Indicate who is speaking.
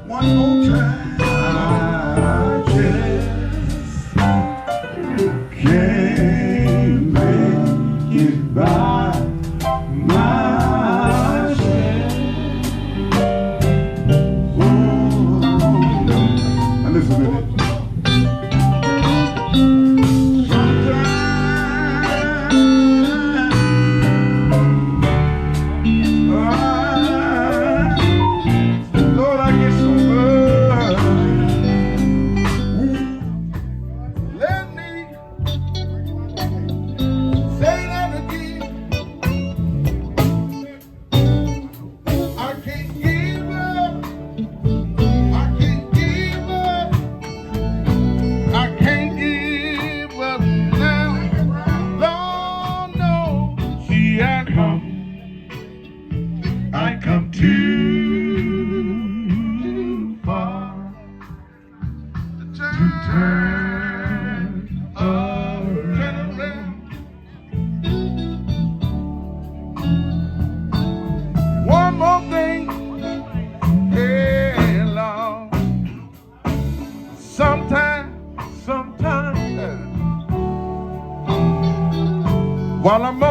Speaker 1: one more time. I just can't make it by myself. Oh, now listen to it. I come too far to turn around. One more thing, hey Lord. Sometime, while I'm